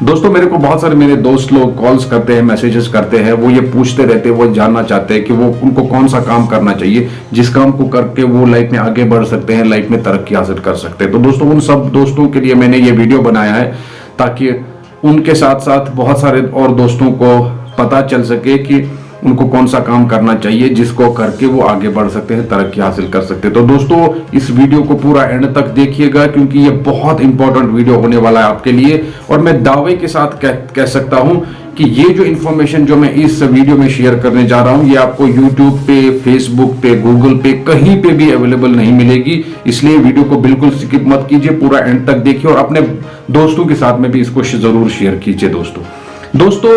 दोस्तों मेरे को बहुत सारे मेरे दोस्त लोग कॉल्स करते हैं, मैसेजेस करते हैं, वो ये पूछते रहते हैं, वो जानना चाहते हैं कि वो उनको कौन सा काम करना चाहिए जिस काम को करके वो लाइफ में आगे बढ़ सकते हैं, लाइफ में तरक्की हासिल कर सकते हैं। तो दोस्तों उन सब दोस्तों के लिए मैंने ये वीडियो बनाया है ताकि उनके साथ साथ बहुत सारे और दोस्तों को पता चल सके कि उनको कौन सा काम करना चाहिए जिसको करके वो आगे बढ़ सकते हैं, तरक्की हासिल कर सकते हैं। तो दोस्तों इस वीडियो को पूरा एंड तक देखिएगा क्योंकि ये बहुत इंपॉर्टेंट वीडियो होने वाला है आपके लिए। और मैं दावे के साथ कह सकता हूं कि ये जो इन्फॉर्मेशन जो मैं इस वीडियो में शेयर करने जा रहा हूं ये आपको यूट्यूब पे, फेसबुक पे, गूगल पे कहीं पे भी अवेलेबल नहीं मिलेगी। इसलिए वीडियो को बिल्कुल स्किप मत कीजिए, पूरा एंड तक देखिए और अपने दोस्तों के साथ में भी इसको जरूर शेयर कीजिए। दोस्तों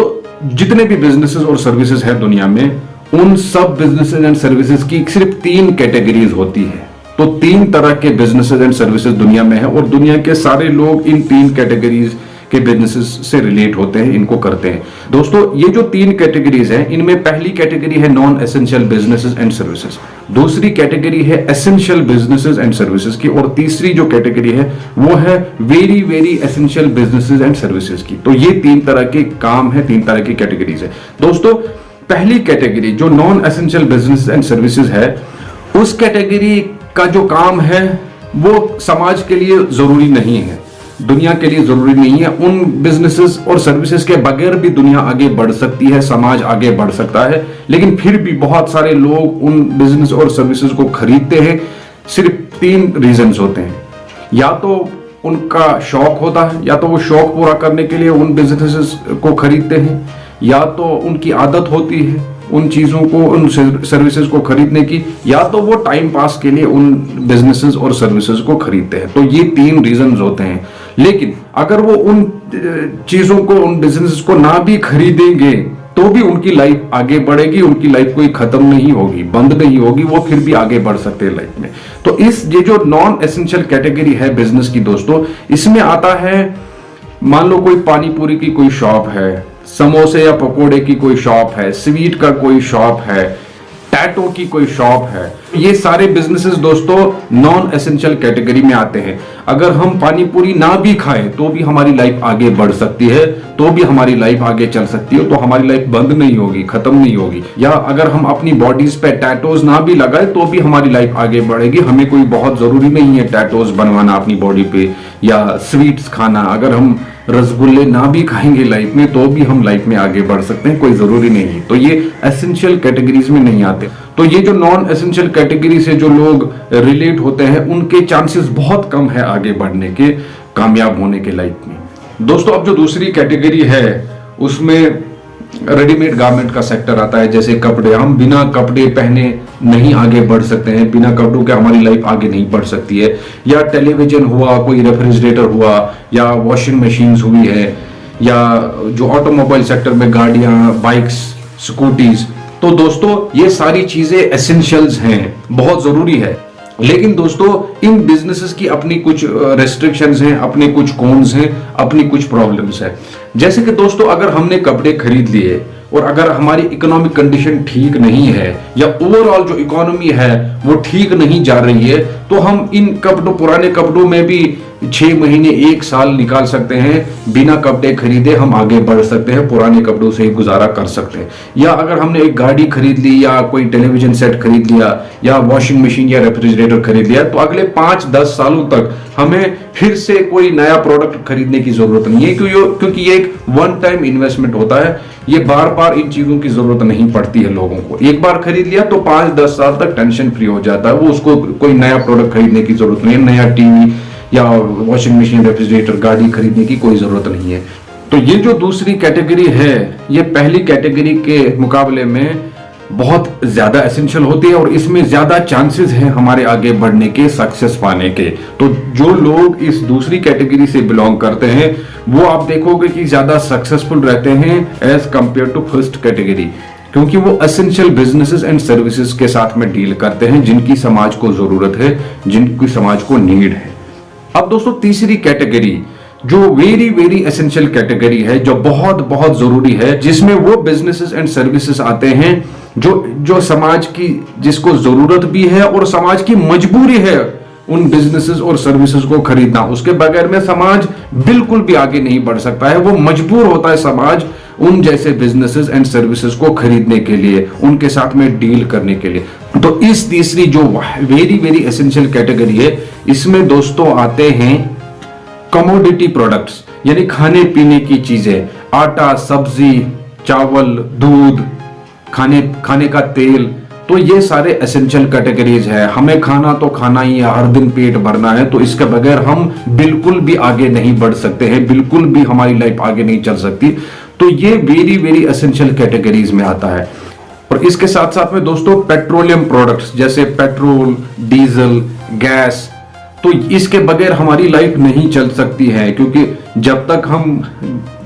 जितने भी बिजनेसेस और सर्विसेज है दुनिया में, उन सब बिजनेसेस एंड सर्विसेज की सिर्फ 3 कैटेगरीज होती है। तो 3 तरह के बिजनेसेस एंड सर्विसेज दुनिया में है और दुनिया के सारे लोग इन 3 कैटेगरीज के बिजनेसेस से रिलेट होते हैं, इनको करते हैं। दोस्तों ये जो 3 कैटेगरीज हैं, इनमें पहली कैटेगरी है non essential businesses and services, दूसरी कैटेगरी है एसेंशियल बिजनेसेस एंड सर्विसेज की, और तीसरी जो कैटेगरी है वो है very very essential businesses and services की। तो ये 3 तरह के काम है, 3 तरह की कैटेगरीज है। दोस्तों पहली कैटेगरी जो non essential business and services है, उस कैटेगरी का जो काम है वो समाज के लिए जरूरी नहीं है, दुनिया के लिए जरूरी नहीं है। उन बिजनेसेस और सर्विसेज के बगैर भी दुनिया आगे बढ़ सकती है, समाज आगे बढ़ सकता है, लेकिन फिर भी बहुत सारे लोग उन बिजनेस और सर्विसेज को खरीदते हैं। सिर्फ 3 रीजंस होते हैं, या तो उनका शौक होता है, या तो वो शौक पूरा करने के लिए उन बिजनेसेस को खरीदते हैं, या तो उनकी आदत होती है उन चीजों को, उन सर्विसेज को खरीदने की, या तो वो टाइम पास के लिए उन बिजनेसेस और सर्विसेज को खरीदते हैं। तो ये 3 रीजंस होते हैं। लेकिन अगर वो उन चीजों को, उन बिजनेसेस को ना भी खरीदेंगे तो भी उनकी लाइफ आगे बढ़ेगी, उनकी लाइफ कोई खत्म नहीं होगी, बंद नहीं होगी, वो फिर भी आगे बढ़ सकते हैं लाइफ में। तो ये जो नॉन एसेंशियल कैटेगरी है बिजनेस की दोस्तों, इसमें आता है, मान लो कोई पानी पूरी की कोई शॉप है, समोसे या पकोड़े की कोई शॉप है, स्वीट का कोई शॉप है, टैटू की कोई शॉप है। ये सारे बिजनेसेस दोस्तों नॉन एसेंशियल कैटेगरी में आते हैं। अगर हम पानी पूरी ना भी खाएं तो भी हमारी लाइफ आगे बढ़ सकती है, तो भी हमारी लाइफ आगे चल सकती है, तो हमारी लाइफ बंद नहीं होगी, खत्म नहीं होगी। या अगर हम अपनी बॉडीज पे टैटूज ना भी लगाए तो भी हमारी लाइफ आगे बढ़ेगी। हमें कोई बहुत जरूरी नहीं है टैटूज बनवाना अपनी बॉडी पे या स्वीट्स खाना। अगर हम रसगुल्ले ना भी खाएंगे लाइफ में तो भी हम लाइफ में आगे बढ़ सकते हैं, कोई जरूरी नहीं है। तो ये एसेंशियल कैटेगरीज में नहीं आते। तो ये जो नॉन एसेंशियल कैटेगरी से जो लोग रिलेट होते हैं उनके चांसेस बहुत कम है आगे बढ़ने के, कामयाब होने के लाइफ में। दोस्तों अब जो दूसरी कैटेगरी है उसमें रेडीमेड गारमेंट का सेक्टर आता है। जैसे कपड़े, हम बिना कपड़े पहने नहीं आगे बढ़ सकते हैं, बिना कपड़ों के हमारी लाइफ आगे नहीं बढ़ सकती है। या टेलीविजन हुआ, कोई रेफ्रिजरेटर हुआ, या वॉशिंग मशीन्स हुई है, या जो ऑटोमोबाइल सेक्टर में गाड़ियां, बाइक्स, स्कूटीज। तो दोस्तों ये सारी चीजें एसेंशियल्स हैं, बहुत जरूरी है। लेकिन दोस्तों इन बिजनेसेस की अपनी कुछ रेस्ट्रिक्शंस हैं, अपने कुछ कॉन्स हैं, अपनी कुछ प्रॉब्लम्स हैं। जैसे कि दोस्तों अगर हमने कपड़े खरीद लिए और अगर हमारी इकोनॉमिक कंडीशन ठीक नहीं है या ओवरऑल जो इकोनॉमी है वो ठीक नहीं जा रही है, तो हम इन कपड़ों, पुराने कपड़ों में भी 6 महीने 1 साल निकाल सकते हैं। बिना कपड़े खरीदे हम आगे बढ़ सकते हैं, पुराने कपड़ों से ही गुजारा कर सकते हैं। या अगर हमने एक गाड़ी खरीद ली या कोई टेलीविजन सेट खरीद लिया या वॉशिंग मशीन या रेफ्रिजरेटर खरीद लिया, तो अगले 5-10 सालों तक हमें फिर से कोई नया प्रोडक्ट खरीदने की जरूरत नहीं है, क्योंकि ये एक वन टाइम इन्वेस्टमेंट होता है। ये बार बार इन चीजों की जरूरत नहीं पड़ती है लोगों को। एक बार खरीद लिया तो 5-10 साल तक टेंशन फ्री हो जाता है, वो उसको कोई नया प्रोडक्ट खरीदने की जरूरत नहीं है, नया टीवी या वॉशिंग मशीन, रेफ्रिजरेटर, गाड़ी खरीदने की कोई जरूरत नहीं है। तो ये जो दूसरी कैटेगरी है ये पहली कैटेगरी के मुकाबले में बहुत ज्यादा एसेंशियल होती है और इसमें ज्यादा चांसेस हैं हमारे आगे बढ़ने के, सक्सेस पाने के। तो जो लोग इस दूसरी कैटेगरी से बिलोंग करते हैं वो आप देखोगे कि ज्यादा सक्सेसफुल रहते हैं as compared to first category, क्योंकि वो एसेंशियल बिजनेसेस एंड सर्विसेज के साथ में डील करते हैं जिनकी समाज को जरूरत है, जिनकी समाज को नीड है। अब दोस्तों तीसरी कैटेगरी जो वेरी वेरी एसेंशियल कैटेगरी है, जो बहुत बहुत जरूरी है, जिसमें वो बिजनेसेस एंड सर्विसेज आते हैं जो समाज की, जिसको जरूरत भी है और समाज की मजबूरी है उन बिजनेसेस और सर्विसेज को खरीदना। उसके बगैर में समाज बिल्कुल भी आगे नहीं बढ़ सकता है। वो मजबूर होता है समाज उन जैसे बिजनेसेस एंड सर्विसेज को खरीदने के लिए, उनके साथ में डील करने के लिए। तो इस तीसरी जो वेरी वेरी एसेंशियल कैटेगरी है, इसमें दोस्तों आते हैं कमोडिटी प्रोडक्ट्स, यानी खाने पीने की चीजें, आटा, सब्जी, चावल, दूध, खाने का तेल। तो ये सारे एसेंशियल कैटेगरीज है। हमें खाना तो खाना ही है, हर दिन पेट भरना है, तो इसके बगैर हम बिल्कुल भी आगे नहीं बढ़ सकते हैं, बिल्कुल भी हमारी लाइफ आगे नहीं चल सकती। तो ये वेरी वेरी एसेंशियल कैटेगरीज में आता है। और इसके साथ साथ में दोस्तों पेट्रोलियम प्रोडक्ट्स जैसे पेट्रोल, डीजल, गैस, तो इसके बगैर हमारी लाइफ नहीं चल सकती है, क्योंकि जब तक हम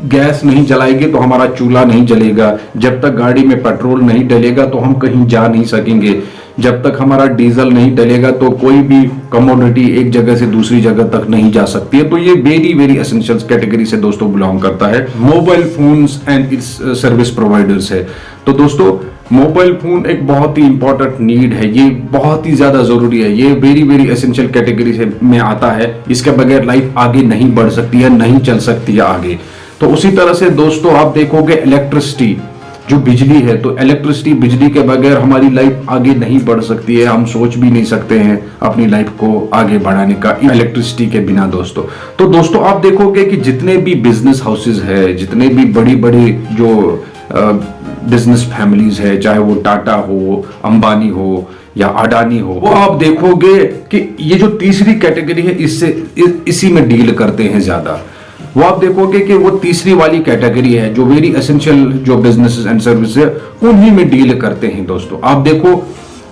गैस नहीं जलाएंगे तो हमारा चूल्हा नहीं जलेगा, जब तक गाड़ी में पेट्रोल नहीं डलेगा तो हम कहीं जा नहीं सकेंगे, जब तक हमारा डीजल नहीं डलेगा तो कोई भी कमोडिटी एक जगह से दूसरी जगह तक नहीं जा सकती है। तो ये वेरी वेरी एसेंशियल कैटेगरी से दोस्तों बिलोंग करता है। Mobile phones and it's service providers है। तो दोस्तों मोबाइल फोन एक बहुत ही इंपॉर्टेंट नीड है, ये बहुत ही ज्यादा जरूरी है, ये वेरी वेरी एसेंशियल कैटेगरी से में आता है। इसके बगैर लाइफ आगे नहीं बढ़ सकती है, नहीं चल सकती है आगे। तो उसी तरह से दोस्तों आप देखोगे इलेक्ट्रिसिटी, जो बिजली है, तो इलेक्ट्रिसिटी, बिजली के बगैर हमारी लाइफ आगे नहीं बढ़ सकती है। हम सोच भी नहीं सकते हैं अपनी लाइफ को आगे बढ़ाने का इलेक्ट्रिसिटी के बिना दोस्तों। तो दोस्तों आप देखोगे कि जितने भी बिजनेस हाउसेज है, जितने भी बड़ी बड़ी जो बिजनेस फैमिलीज है, चाहे वो टाटा हो, अंबानी हो या अडानी हो, वो आप देखोगे कि ये जो तीसरी कैटेगरी है इसी में डील करते हैं ज्यादा। वो आप देखोगे कि वो तीसरी वाली कैटेगरी है जो वेरी एसेंशियल जो बिजनेसेस एंड सर्विस है, उन्हीं में डील करते हैं दोस्तों। आप देखो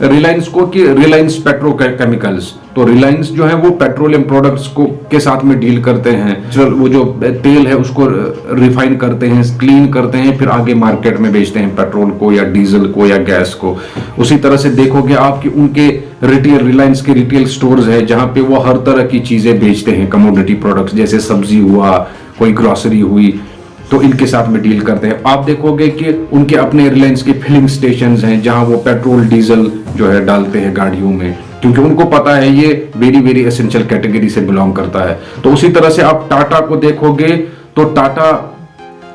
रिलायंस को कि रिलायंस पेट्रोकेमिकल्स, तो रिलायंस जो है वो पेट्रोलियम प्रोडक्ट्स को के साथ में डील करते हैं। वो जो तेल है उसको रिफाइन करते हैं, क्लीन करते हैं, फिर आगे मार्केट में बेचते हैं पेट्रोल को या डीजल को या गैस को। उसी तरह से देखोगे आप कि उनके रिलायंस के रिटेल स्टोर्स है जहां पे वो हर तरह की चीजें बेचते हैं, कमोडिटी प्रोडक्ट्स जैसे सब्जी हुआ, कोई ग्रोसरी हुई, तो इनके साथ में डील करते हैं। आप देखोगे कि उनके अपने रिलायंस के फिलिंग स्टेशंस हैं जहां वो पेट्रोल डीजल जो है डालते हैं गाड़ियों में, क्योंकि उनको पता है ये वेरी वेरी एसेंशियल कैटेगरी से बिलोंग करता है। तो उसी तरह से आप टाटा को देखोगे तो टाटा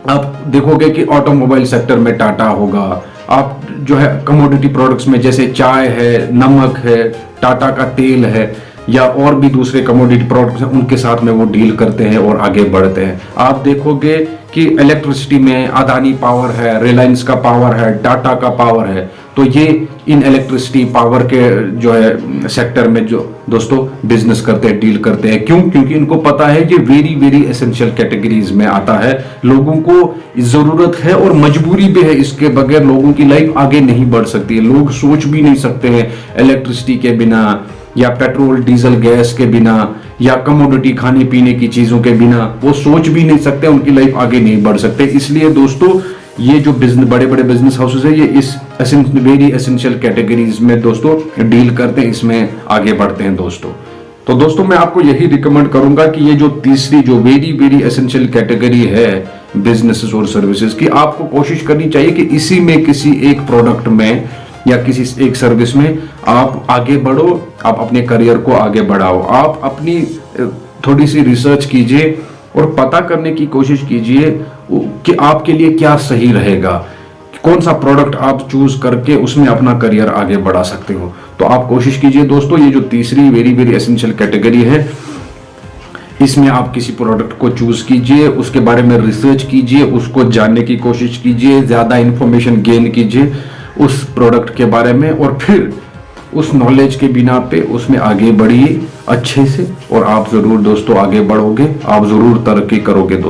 आप देखोगे कि ऑटोमोबाइल सेक्टर में टाटा होगा। आप जो है कमोडिटी प्रोडक्ट्स में जैसे चाय है, नमक है, टाटा का तेल है या और भी दूसरे कमोडिटी प्रोडक्ट्स हैं, उनके साथ में वो डील करते हैं और आगे बढ़ते हैं। आप देखोगे कि इलेक्ट्रिसिटी में अदानी पावर है, रिलायंस का पावर है, टाटा का पावर है, तो ये इन इलेक्ट्रिसिटी पावर के जो है सेक्टर में जो दोस्तों बिजनेस करते हैं, डील करते हैं। क्यों? क्योंकि इनको पता है कि वेरी वेरी एसेंशियल कैटेगरीज में आता है, लोगों को जरूरत है और मजबूरी भी है, इसके बगैर लोगों की लाइफ आगे नहीं बढ़ सकती है। लोग सोच भी नहीं सकते हैं इलेक्ट्रिसिटी के बिना या पेट्रोल डीजल गैस के बिना या कमोडिटी खाने पीने की चीजों के बिना वो सोच भी नहीं सकते, उनकी लाइफ आगे नहीं बढ़ सकते। इसलिए दोस्तों ये जो बड़े बड़े बिजनेस हाउसेस है, ये इस वेरी एसेंशियल कैटेगरीज में दोस्तों डील करते हैं, इसमें आगे बढ़ते हैं दोस्तों। तो दोस्तों मैं आपको यही रिकमेंड करूंगा कि ये जो तीसरी जो वेरी वेरी एसेंशियल कैटेगरी है बिजनेसेस और सर्विसेज की, आपको कोशिश करनी चाहिए कि इसी में किसी एक प्रोडक्ट में या किसी एक सर्विस में आप आगे बढ़ो, आप अपने करियर को आगे बढ़ाओ। आप अपनी थोड़ी सी रिसर्च कीजिए और पता करने की कोशिश कीजिए कि आपके लिए क्या सही रहेगा, कौन सा प्रोडक्ट आप चूज करके उसमें अपना करियर आगे बढ़ा सकते हो। तो आप कोशिश कीजिए दोस्तों, ये जो तीसरी वेरी वेरी एसेंशियल कैटेगरी है, इसमें आप किसी प्रोडक्ट को चूज कीजिए, उसके बारे में रिसर्च कीजिए, उसको जानने की कोशिश कीजिए, ज्यादा इंफॉर्मेशन गेन कीजिए उस प्रोडक्ट के बारे में, और फिर उस नॉलेज के बिना पे उसमें आगे बढ़िए अच्छे से, और आप जरूर दोस्तों आगे बढ़ोगे, आप जरूर तरक्की करोगे दोस्तों।